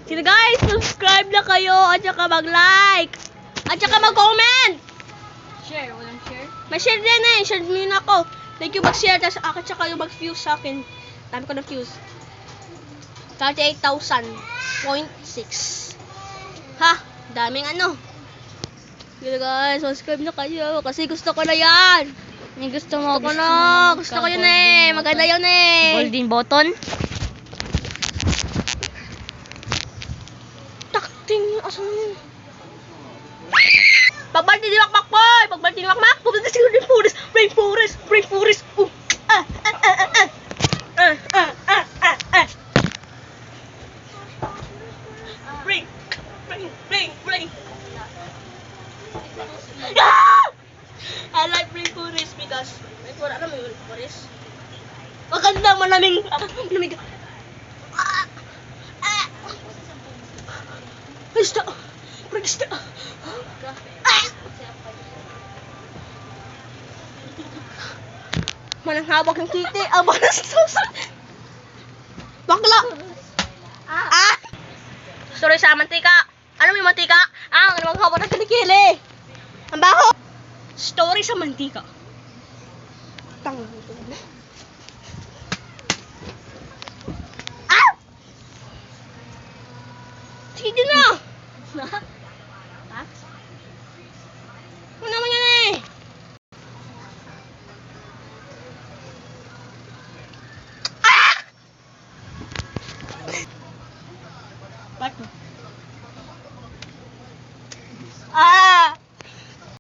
Sige guys, subscribe na kayo at saka mag-like. At saka mag-comment. Share, walang share? May share din eh. Share mo yun ako. Thank you mag-share. Tapos ako tsaka yung mag-views sa akin. Dami ko ng views. 38,000.6. Ha? Daming ano. Sige guys, subscribe na kayo. Kasi gusto ko na yan. Yung gusto mo, Gusto ko na. Gusto ko yun eh. Maganda yun eh. Golden button? Takting. Asan na yun? Pagbalti ni Makmak boy! Pagbalti ni Makmak! Pupunta si Rainforest! Rainforest! Rainforest! Ring! Ring! Ring! Ring! I like Rainforest because Rainforest, ano may Rainforest? Maganda, malamig. Malamig. Isda! Isda! Manang hawak ng kiti. Aba na susunod. Bakla! Story sa mantika. Ano may mantika? Ang hawak ng kilikili. Ang baho. Story sa mantika. Tanga nito. Sige na!